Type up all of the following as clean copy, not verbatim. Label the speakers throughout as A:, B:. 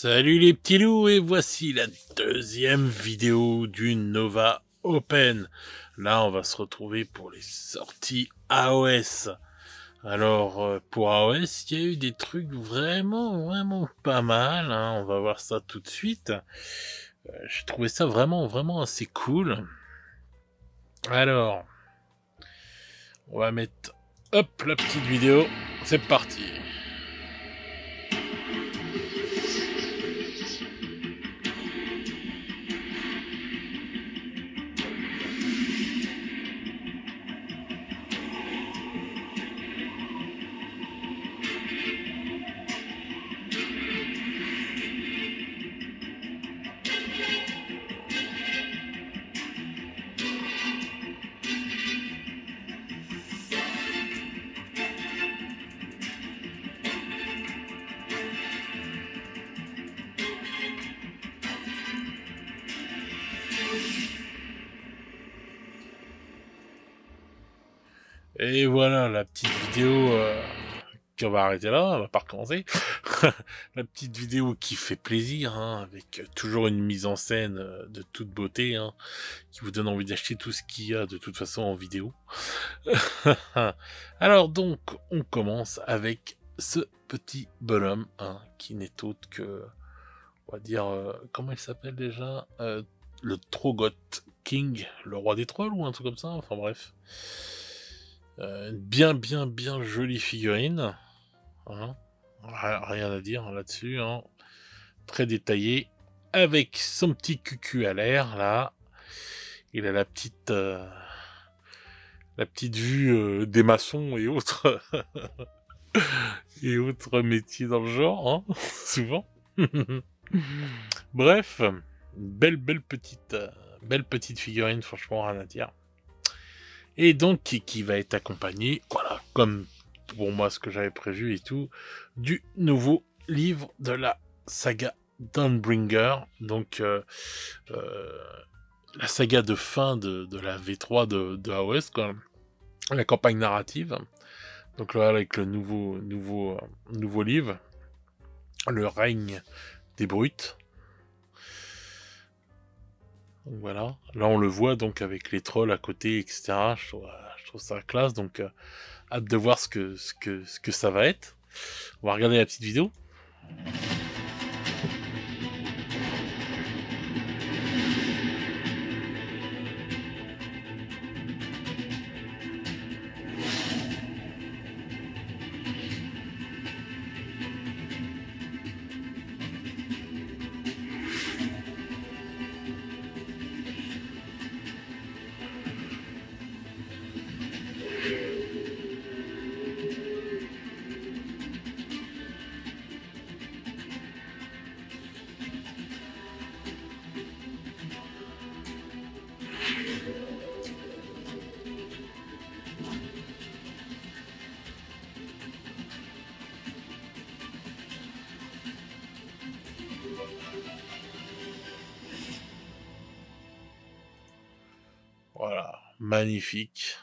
A: Salut les petits loups, et voici la deuxième vidéo du Nova Open. Là, on va se retrouver pour les sorties AOS. Alors, pour AOS, il y a eu des trucs vraiment pas mal, hein. On va voir ça tout de suite. J'ai trouvé ça vraiment assez cool. Alors, on va mettre, hop, la petite vidéo. C'est parti. Et voilà la petite vidéo qu'on va arrêter là, on va pas recommencer. La petite vidéo qui fait plaisir, hein, avec toujours une mise en scène de toute beauté, hein, qui vous donne envie d'acheter tout ce qu'il y a de toute façon en vidéo. Alors donc, on commence avec ce petit bonhomme, hein, qui n'est autre que, on va dire, comment il s'appelle déjà, le Trogoth King, le roi des trolls ou un truc comme ça, enfin bref. Bien jolie figurine, hein. Rien à dire là-dessus, hein. Très détaillé, avec son petit cucu à l'air là. Il a la petite vue des maçons et autres et autres métiers dans le genre, hein, souvent. Bref, belle petite figurine, franchement rien à dire. Et donc qui va être accompagné, voilà, comme pour moi ce que j'avais prévu et tout, du nouveau livre de la saga Dawnbringer, donc la saga de fin de la V3 de AOS, quoi, la campagne narrative. Donc là, avec le nouveau livre, le règne des brutes. Donc voilà, là on le voit donc avec les trolls à côté, etc. Je trouve ça classe, donc hâte de voir ce que ça va être. On va regarder la petite vidéo. Voilà, magnifique.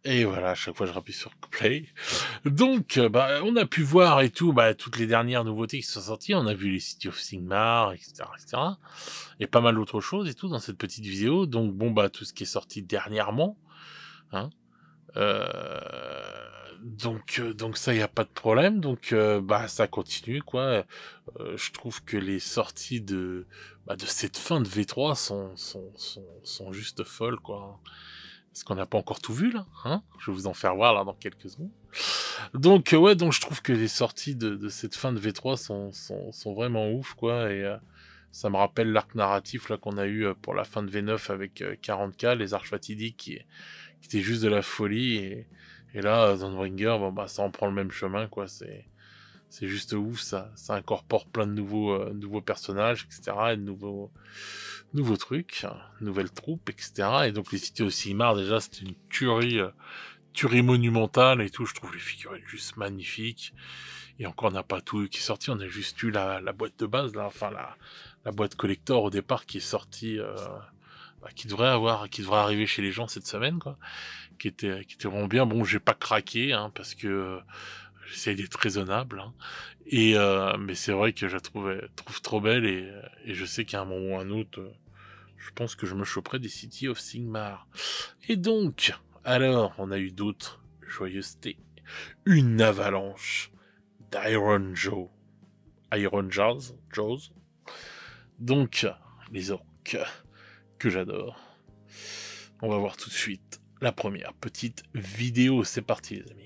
A: Et voilà, à chaque fois je rappuie sur play. Donc, on a pu voir et tout, toutes les dernières nouveautés qui sont sorties. On a vu les City of Sigmar, etc. Et pas mal d'autres choses et tout dans cette petite vidéo. Donc, tout ce qui est sorti dernièrement, hein. Donc ça, y a pas de problème. Donc, ça continue, quoi. Je trouve que les sorties de cette fin de V3 sont juste folles, quoi. Parce qu'on n'a pas encore tout vu, là, hein. Je vais vous en faire voir, là, dans quelques secondes. Donc, donc je trouve que les sorties de cette fin de V3 sont vraiment ouf, quoi. Et ça me rappelle l'arc narratif, là, qu'on a eu pour la fin de V9 avec 40K, les arches fatidiques, qui était juste de la folie. Et là, Dawnbringer, ça en prend le même chemin, quoi. C'est juste ouf, ça incorpore plein de nouveaux personnages, etc. Et de nouveaux trucs, nouvelles troupes, etc. Et donc les cités au Sigmar, déjà, c'était une tuerie monumentale et tout. Je trouve les figurines juste magnifiques. Et encore, on n'a pas tout qui est sorti, on a juste eu la boîte de base, là, enfin la boîte collector au départ qui est sortie, qui devrait arriver chez les gens cette semaine, quoi. Qui était vraiment bien. Bon, j'ai pas craqué, hein, parce que j'essaye d'être raisonnable, hein. Et mais c'est vrai que je la trouve trop belle et je sais qu'à un moment ou un autre, je pense que je me choperai des City of Sigmar. Et donc, alors, on a eu d'autres joyeusetés. Une avalanche d'Iron Joe. Iron Jaws, Jaws. Donc, les orques que j'adore. On va voir tout de suite la première petite vidéo. C'est parti, les amis.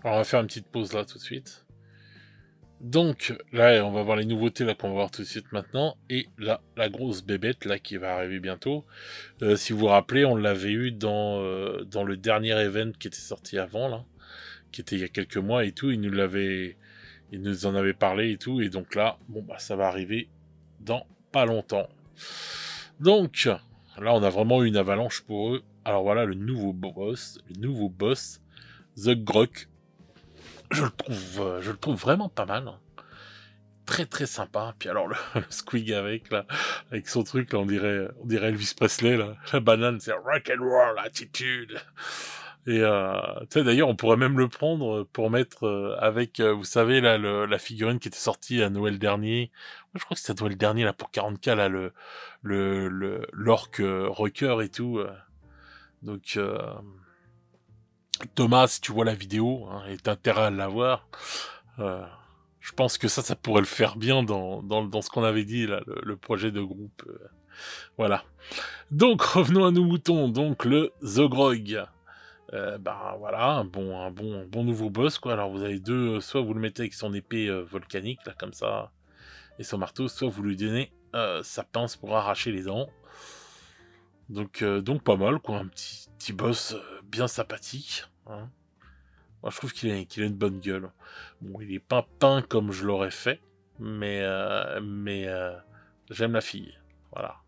A: Alors, on va faire une petite pause là tout de suite. Donc là, on va voir les nouveautés là qu'on va voir tout de suite maintenant. Et là, la grosse bébête là qui va arriver bientôt. Si vous vous rappelez, on l'avait eu dans le dernier event qui était sorti avant là, qui était il y a quelques mois et tout. Il nous en avait parlé et tout. Et donc là, bon bah ça va arriver dans pas longtemps. Donc là, on a vraiment eu une avalanche pour eux. Alors voilà le nouveau boss, The Grok. Je le trouve vraiment pas mal. Très très sympa. Puis alors le Squig avec là, avec son truc là, on dirait Elvis Presley là. La banane, c'est rock and roll attitude. Et tu sais d'ailleurs, on pourrait même le prendre pour mettre avec, vous savez là, la figurine qui était sortie à Noël dernier. Moi, je crois que c'était Noël dernier là pour 40K là, l'orque rocker et tout. Donc Thomas, si tu vois la vidéo, hein, et t'as intérêt à l'avoir, je pense que ça pourrait le faire bien dans ce qu'on avait dit, là, le projet de groupe. Voilà. Donc, revenons à nos moutons. Donc, le Zogrog. Bah, voilà, un bon nouveau boss, quoi. Alors, vous avez deux, soit vous le mettez avec son épée volcanique, là, comme ça, et son marteau, soit vous lui donnez sa pince pour arracher les dents. Donc pas mal, quoi. Un petit boss bien sympathique, hein. Moi, je trouve qu'il a une bonne gueule. Bon, il est pas peint comme je l'aurais fait, mais j'aime la fille. Voilà.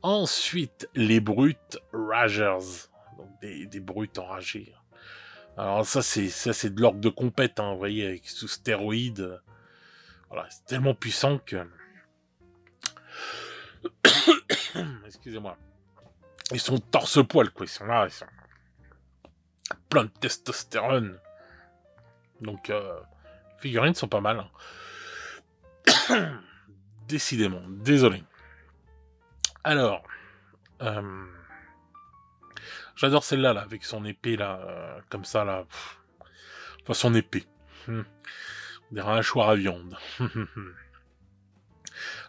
A: Ensuite, les brutes Ragers. Donc des brutes enragées. Alors ça c'est de l'orgue de compète, hein, vous voyez, avec sous stéroïdes. Voilà, c'est tellement puissant que... Excusez-moi. Ils sont torse-poil, quoi. Ils sont là, ils sont plein de testostérone. Donc, figurines sont pas mal. Hein. Décidément, désolé. Alors, j'adore celle-là, là, avec son épée, là, comme ça, là. Enfin, son épée. On dirait un hachoir à viande.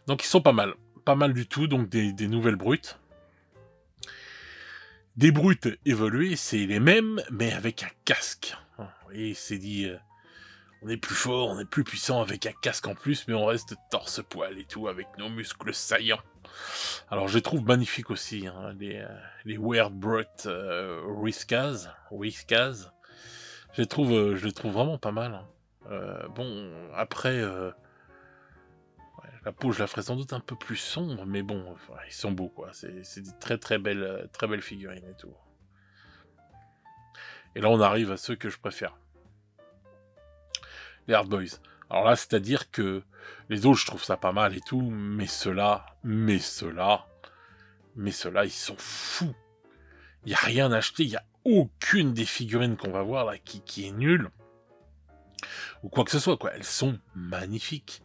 A: Donc, ils sont pas mal. Pas mal du tout, donc des nouvelles brutes. Des brutes évoluées, c'est les mêmes, mais avec un casque. Et c'est dit... on est plus fort, on est plus puissant avec un casque en plus, mais on reste torse-poil et tout, avec nos muscles saillants. Alors je les trouve magnifiques aussi, hein, les Weird Brute Whiskaz. Je les trouve vraiment pas mal. Hein. Bon, après, la peau, je la ferai sans doute un peu plus sombre, mais bon, ils sont beaux, quoi. C'est des très belles figurines et tout. Et là, on arrive à ceux que je préfère. Les Hard Boys. Alors là, c'est-à-dire que les autres, je trouve ça pas mal et tout, mais ceux-là, ils sont fous. Il y a rien à acheter, il y a aucune des figurines qu'on va voir là qui est nulle. Ou quoi que ce soit, quoi. Elles sont magnifiques.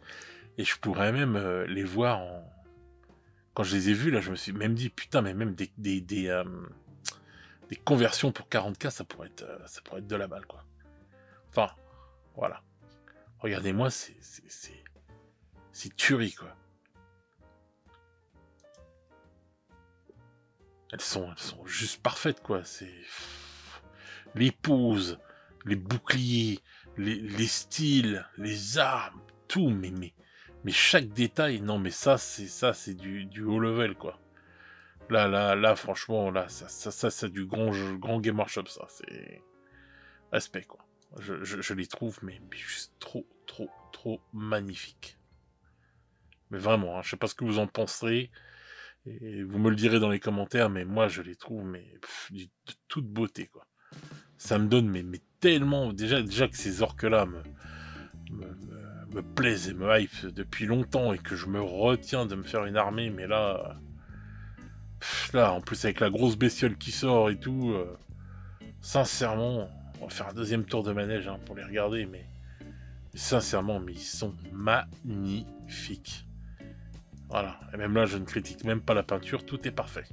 A: Et je pourrais même les voir en... Quand je les ai vues, là, je me suis même dit, putain, mais même des conversions pour 40K, ça pourrait être de la balle, quoi. Enfin, voilà. Regardez-moi, c'est tuerie, quoi. Elles sont juste parfaites, quoi. C'est les poses, les boucliers, les styles, les armes, tout, mais Mais chaque détail, non, mais ça, c'est du haut level, quoi. Là, franchement, là, ça, c'est du grand Game Workshop, ça. C'est respect, quoi. Je les trouve, mais juste trop, trop, trop magnifiques. Mais vraiment, hein, je sais pas ce que vous en penserez, et vous me le direz dans les commentaires, mais moi, je les trouve, mais de toute beauté, quoi. Ça me donne, mais tellement, déjà que ces orques-là me plaisent et me hype depuis longtemps, et que je me retiens de me faire une armée, mais là, en plus avec la grosse bestiole qui sort et tout, sincèrement, on va faire un deuxième tour de manège hein, pour les regarder, mais sincèrement, mais ils sont magnifiques. Voilà, et même là, je ne critique même pas la peinture, tout est parfait.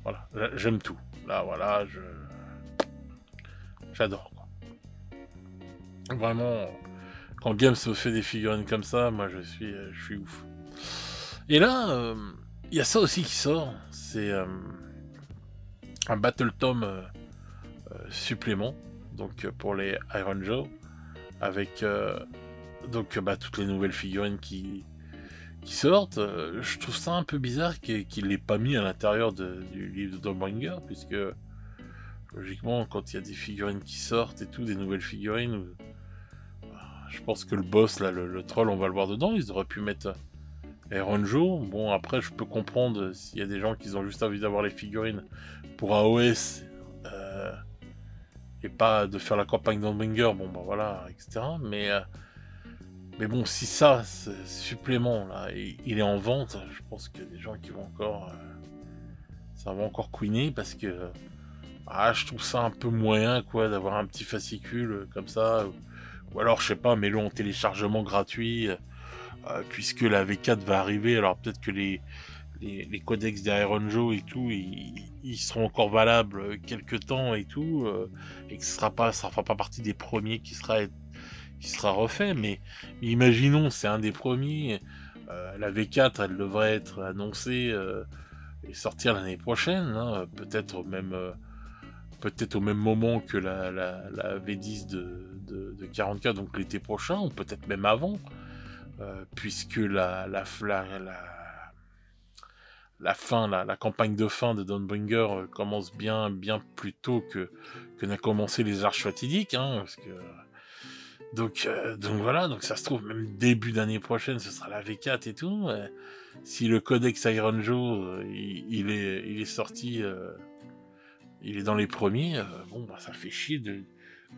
A: Voilà, j'aime tout. Là, voilà, j'adore. Vraiment, quand Games me fait des figurines comme ça, moi, je suis ouf. Et là, il y a ça aussi qui sort, c'est un Battle Tome supplément, donc pour les Iron Joe, avec donc toutes les nouvelles figurines qui sortent. Je trouve ça un peu bizarre qu'il l'ait pas mis à l'intérieur du livre de Dawnbringer, puisque logiquement quand il y a des figurines qui sortent et tout, des nouvelles figurines, je pense que le boss là, le troll, on va le voir dedans. Ils auraient pu mettre Iron Joe. Bon, après je peux comprendre s'il y a des gens qui ont juste envie d'avoir les figurines pour AOS et pas de faire la campagne Dawnbringer, bon bah voilà, etc. Mais bon, si ça, ce supplément là, il est en vente, je pense qu'il y a des gens qui vont encore, ça va encore couiner parce que je trouve ça un peu moyen quoi d'avoir un petit fascicule comme ça, ou alors je sais pas, mets-le en téléchargement gratuit, puisque la V4 va arriver, alors peut-être que les codex d'Iron Joe et tout, ils seront encore valables quelques temps et tout, et que ça fera pas partie des premiers qui sera refait, mais imaginons, c'est un des premiers, la V4, elle devrait être annoncée et sortir l'année prochaine, hein, peut-être au même moment que la V10 de 40K, donc l'été prochain, ou peut-être même avant, puisque la fin, la campagne de fin de Dawnbringer commence bien plus tôt que n'a commencé les Arches Fatidiques, hein, parce que donc voilà, donc ça se trouve même début d'année prochaine, ce sera la V4 et tout. Si le codex Iron Joe, il est sorti, il est dans les premiers, bon bah ça fait chier de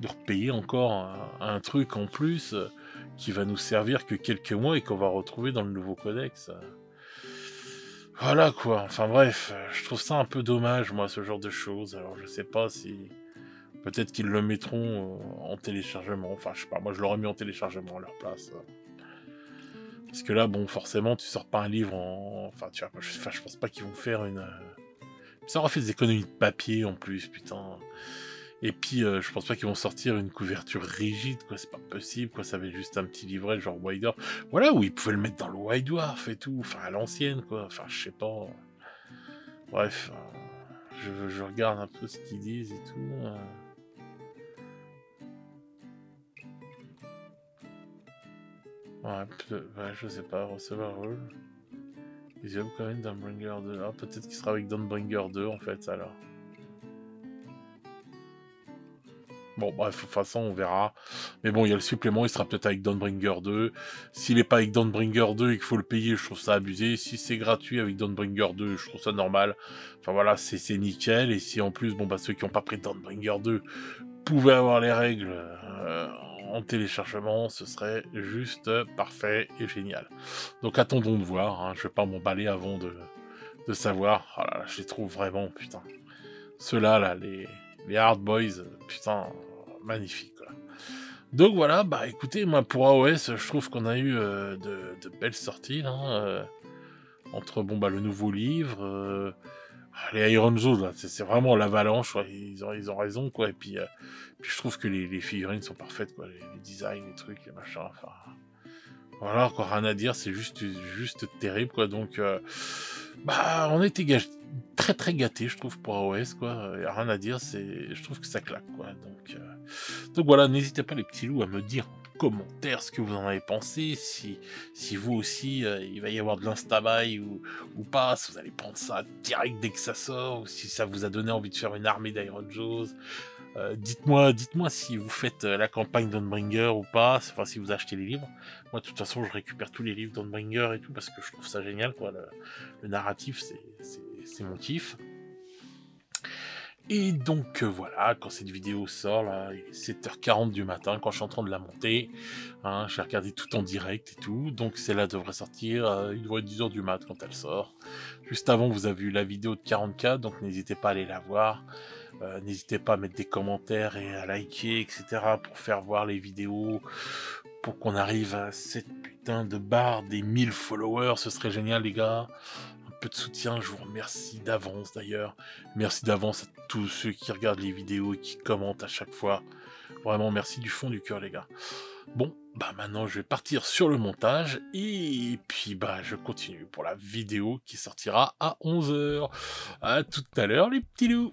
A: repayer encore un truc en plus qui va nous servir que quelques mois et qu'on va retrouver dans le nouveau codex. Voilà quoi, enfin bref, je trouve ça un peu dommage moi ce genre de choses. Alors je sais pas si peut-être qu'ils le mettront en téléchargement. Enfin, je sais pas, moi je l'aurais mis en téléchargement à leur place. Parce que là, bon, forcément, tu sors pas un livre en. Enfin, tu vois, je pense pas qu'ils vont faire une. Ça aurait fait des économies de papier en plus, putain. Et puis, je pense pas qu'ils vont sortir une couverture rigide, quoi. C'est pas possible, quoi. Ça avait juste un petit livret, genre White Dwarf. Voilà, où ils pouvaient le mettre dans le White Dwarf et tout. Enfin, à l'ancienne, quoi. Enfin, je sais pas. Bref, je regarde un peu ce qu'ils disent et tout. Ouais, je sais pas, recevoir rôle. Ils aiment quand même Dawnbringer 2. Ah, peut-être qu'il sera avec Dawnbringer 2 en fait, alors. Bon, bref, de toute façon, on verra. Mais bon, il y a le supplément, il sera peut-être avec Dawnbringer 2. S'il est pas avec Dawnbringer 2 et qu'il faut le payer, je trouve ça abusé. Si c'est gratuit avec Dawnbringer 2, je trouve ça normal. Enfin voilà, c'est nickel. Et si en plus, bon, bah, ceux qui n'ont pas pris Dawnbringer 2 pouvaient avoir les règles en téléchargement, ce serait juste parfait et génial. Donc attendons de voir, hein. Je vais pas m'emballer avant de savoir. Oh là là, je les trouve vraiment, putain. Ceux-là, là, les Hard Boys, putain, magnifiques, quoi. Donc voilà, bah écoutez, moi pour AOS, je trouve qu'on a eu de belles sorties, là, entre bon bah le nouveau livre, les Iron Zone, là, c'est vraiment l'avalanche, ouais, ils ont raison, quoi, et puis je trouve que les figurines sont parfaites, quoi, les designs, les trucs, les machins, enfin... Voilà, encore rien à dire, c'est juste terrible, quoi, donc... bah, on a été très très gâtés, je trouve, pour AOS, quoi, y a rien à dire, je trouve que ça claque, quoi, donc voilà, n'hésitez pas les petits loups à me dire en commentaire ce que vous en avez pensé, si vous aussi il va y avoir de l'insta-buy ou pas, si vous allez prendre ça direct dès que ça sort, ou si ça vous a donné envie de faire une armée d'Iron Jaws. Dites-moi si vous faites la campagne d'Dawnbringer ou pas, enfin si vous achetez les livres. Moi de toute façon je récupère tous les livres d'Dawnbringer et tout parce que je trouve ça génial quoi, le narratif c'est mon kiff. Et donc voilà, quand cette vidéo sort, là, il est 7h40 du matin, quand je suis en train de la monter, hein, j'ai regardé tout en direct et tout, donc celle-là devrait sortir, il devrait être 10h du mat quand elle sort. Juste avant, vous avez eu la vidéo de 40K, donc n'hésitez pas à aller la voir. N'hésitez pas à mettre des commentaires et à liker, etc. pour faire voir les vidéos, pour qu'on arrive à cette putain de barre des 1000 followers, ce serait génial les gars. Un peu de soutien, je vous remercie d'avance d'ailleurs. Merci d'avance à tous ceux qui regardent les vidéos et qui commentent à chaque fois. Vraiment merci du fond du cœur les gars. Bon, bah maintenant je vais partir sur le montage et puis bah je continue pour la vidéo qui sortira à 11h. À tout à l'heure les petits loups.